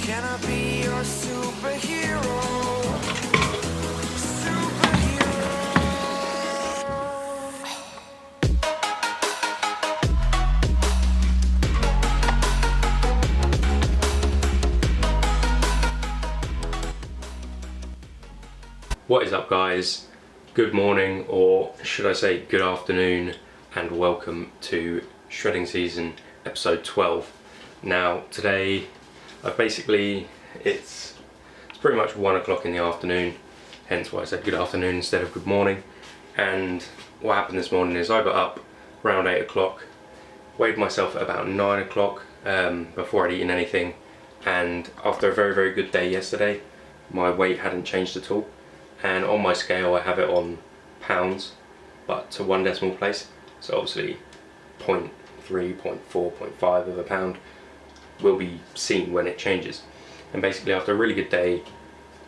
Can I be your superhero? What is up, guys? Good morning, or should I say good afternoon, and welcome to Shredding Season episode 12. Now today it's pretty much 1 o'clock in the afternoon, hence why I said good afternoon instead of good morning. And what happened this morning is I got up around 8 o'clock, weighed myself at about 9 o'clock before I'd eaten anything, and after a very good day yesterday, my weight hadn't changed at all. And on my scale I have it on pounds, but to 1 decimal place, so obviously 0.3, 0.4, 0.5 of a pound will be seen when it changes. And basically after a really good day,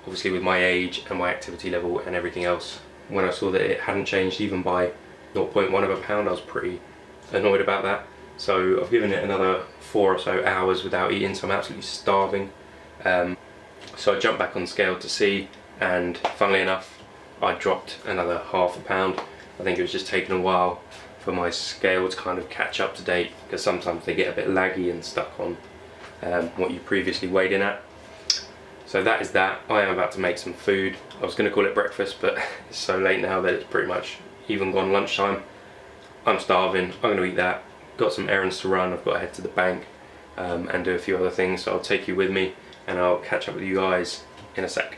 obviously with my age and my activity level and everything else, when I saw that it hadn't changed even by 0.1 of a pound, I was pretty annoyed about that. So I've given it another 4 or so hours without eating, so I'm absolutely starving. So I jumped back on the scale to see, and funnily enough I dropped another half a pound. I think it was just taking a while for my scale to kind of catch up to date, because sometimes they get a bit laggy and stuck on what you previously weighed in at. So that is that. I am about to make some food. I was going to call it breakfast, but it's so late now that it's pretty much even gone lunchtime. I'm starving, I'm going to eat that. Got some errands to run, I've got to head to the bank and do a few other things, so I'll take you with me and I'll catch up with you guys in a sec.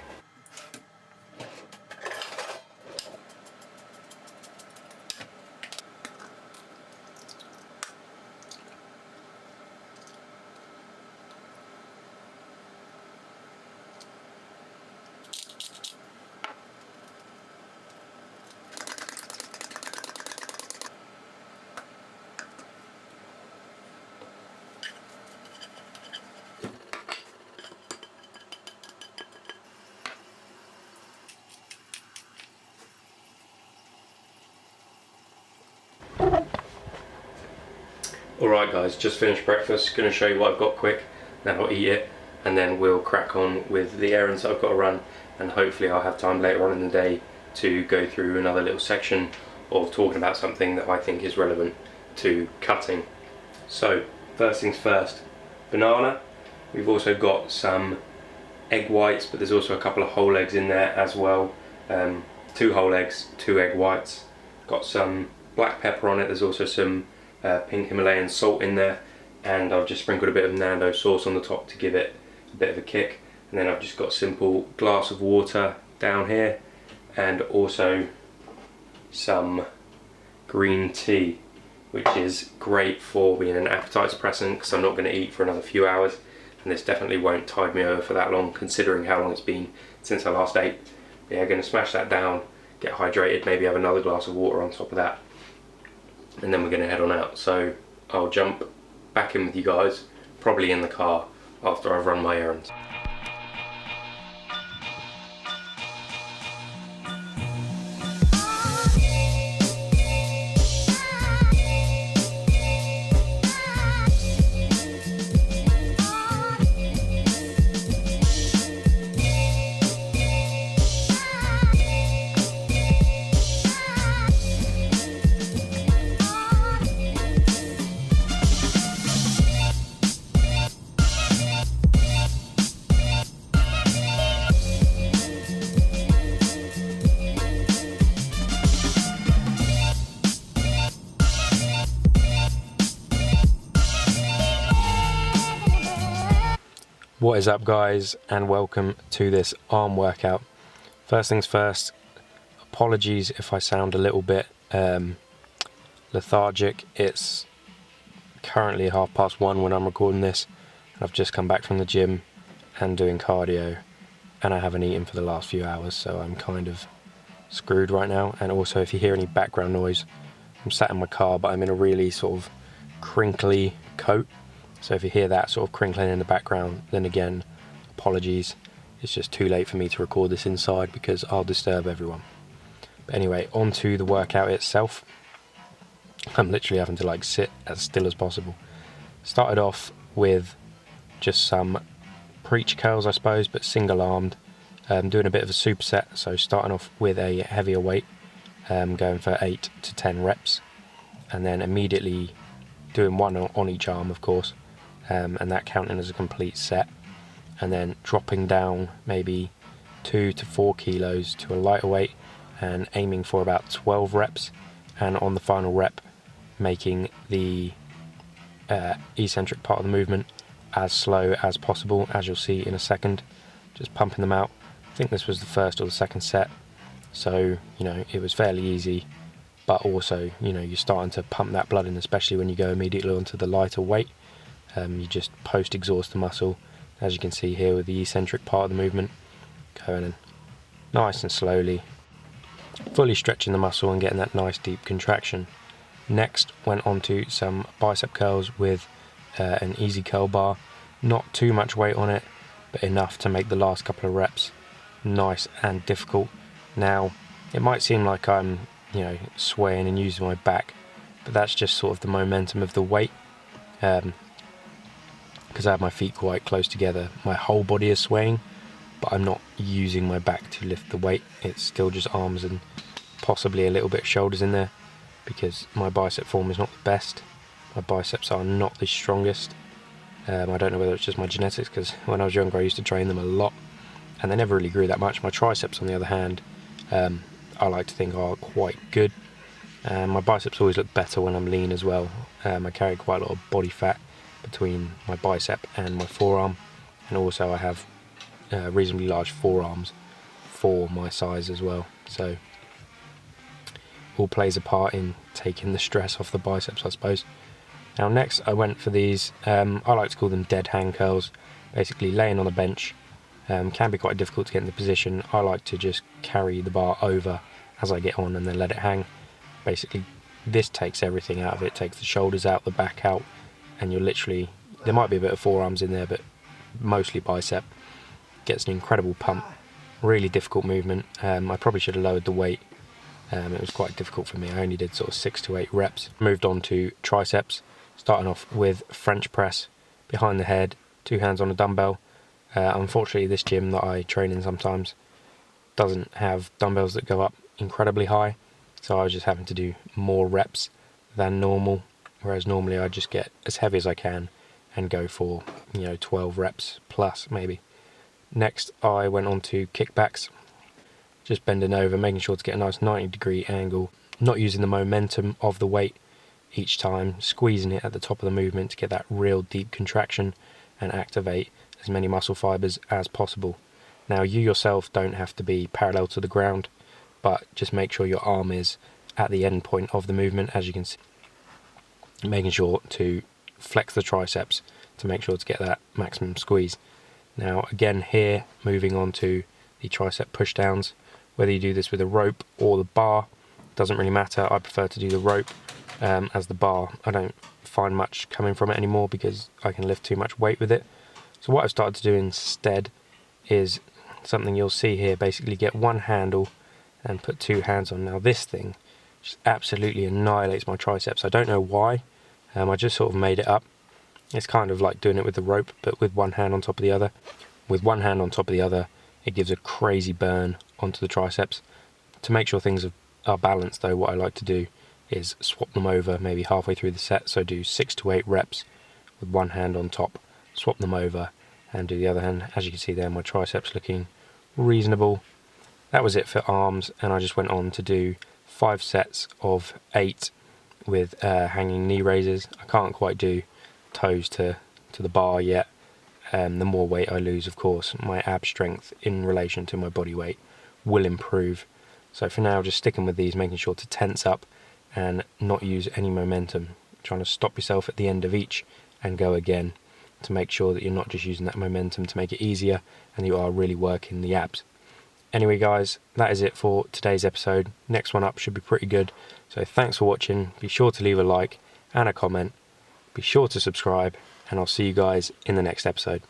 Alright guys, just finished breakfast, going to show you what I've got quick, then I'll eat it, and then we'll crack on with the errands that I've got to run, and hopefully I'll have time later on in the day to go through another little section of talking about something that I think is relevant to cutting. So, first things first, banana. We've also got some egg whites, but there's also a couple of whole eggs in there as well. 2 whole eggs, 2 egg whites. Got some black pepper on it, there's also some pink Himalayan salt in there, and I've just sprinkled a bit of Nando sauce on the top to give it a bit of a kick. And then I've just got a simple glass of water down here, and also some green tea, which is great for being an appetite suppressant, because I'm not going to eat for another few hours, and this definitely won't tide me over for that long, considering how long it's been since I last ate. But yeah, going to smash that down, get hydrated, maybe have another glass of water on top of that, and then we're going to head on out. So I'll jump back in with you guys, probably in the car, after I've run my errands. What is up, guys, and welcome to this arm workout. First things first, apologies if I sound a little bit lethargic. It's currently 1:30 when I'm recording this, and I've just come back from the gym and doing cardio, and I haven't eaten for the last few hours, so I'm kind of screwed right now. And also, if you hear any background noise, I'm sat in my car, but I'm in a really sort of crinkly coat. So if you hear that sort of crinkling in the background, then again, apologies. It's just too late for me to record this inside because I'll disturb everyone. But anyway, on to the workout itself. I'm literally having to sit as still as possible. Started off with just some preacher curls, I suppose, but single armed. Doing a bit of a superset, so starting off with a heavier weight, going for 8 to 10 reps, and then immediately doing one on each arm, of course, and that counting as a complete set, and then dropping down maybe 2 to 4 kilos to a lighter weight and aiming for about 12 reps, and on the final rep making the eccentric part of the movement as slow as possible, as you'll see in a second, just pumping them out. I think this was the first or the second set, so it was fairly easy, but also you're starting to pump that blood in, especially when you go immediately onto the lighter weight. You just post exhaust the muscle, as you can see here with the eccentric part of the movement, going in nice and slowly, fully stretching the muscle and getting that nice deep contraction. Next went on to some bicep curls with an easy curl bar, not too much weight on it, but enough to make the last couple of reps nice and difficult. Now it might seem like I'm swaying and using my back, but that's just sort of the momentum of the weight, because I have my feet quite close together. My whole body is swaying, but I'm not using my back to lift the weight. It's still just arms and possibly a little bit of shoulders in there, because my bicep form is not the best. My biceps are not the strongest. I don't know whether it's just my genetics, because when I was younger I used to train them a lot and they never really grew that much. My triceps, on the other hand, I like to think are quite good. My biceps always look better when I'm lean as well. I carry quite a lot of body fat between my bicep and my forearm, and also I have reasonably large forearms for my size as well, so all plays a part in taking the stress off the biceps, I suppose. Now next I went for these, I like to call them dead hang curls, basically laying on a bench. Can be quite difficult to get in the position. I like to just carry the bar over as I get on and then let it hang. Basically this takes everything out of it, takes the shoulders out, the back out, and you're literally, there might be a bit of forearms in there, but mostly bicep. Gets an incredible pump, really difficult movement. I probably should have lowered the weight. It was quite difficult for me. I only did sort of 6 to 8 reps. Moved on to triceps, starting off with French press, behind the head, 2 hands on a dumbbell. Unfortunately this gym that I train in sometimes doesn't have dumbbells that go up incredibly high, so I was just having to do more reps than normal, whereas normally I just get as heavy as I can and go for 12 reps plus maybe. Next I went on to kickbacks, just bending over, making sure to get a nice 90-degree angle, not using the momentum of the weight each time, squeezing it at the top of the movement to get that real deep contraction and activate as many muscle fibers as possible. Now you yourself don't have to be parallel to the ground, but just make sure your arm is at the end point of the movement, as you can see, making sure to flex the triceps to make sure to get that maximum squeeze. Now again here, moving on to the tricep push downs, whether you do this with a rope or the bar, doesn't really matter. I prefer to do the rope, as the bar, I don't find much coming from it anymore because I can lift too much weight with it. So what I've started to do instead is something you'll see here, basically get one handle and put 2 hands on. Now this thing just absolutely annihilates my triceps. I don't know why, I just sort of made it up. It's kind of like doing it with the rope, but with one hand on top of the other. With one hand on top of the other, it gives a crazy burn onto the triceps. To make sure things are balanced though, what I like to do is swap them over maybe halfway through the set, so do 6 to 8 reps with one hand on top, swap them over and do the other hand. As you can see there, my triceps looking reasonable. That was it for arms, and I just went on to do 5 sets of 8 with hanging knee raises. I can't quite do toes to the bar yet. The more weight I lose, of course, my ab strength in relation to my body weight will improve. So for now, just sticking with these, making sure to tense up and not use any momentum, trying to stop yourself at the end of each and go again, to make sure that you're not just using that momentum to make it easier and you are really working the abs. Anyway guys, that is it for today's episode. Next one up should be pretty good, so thanks for watching. Be sure to leave a like and a comment, be sure to subscribe, and I'll see you guys in the next episode.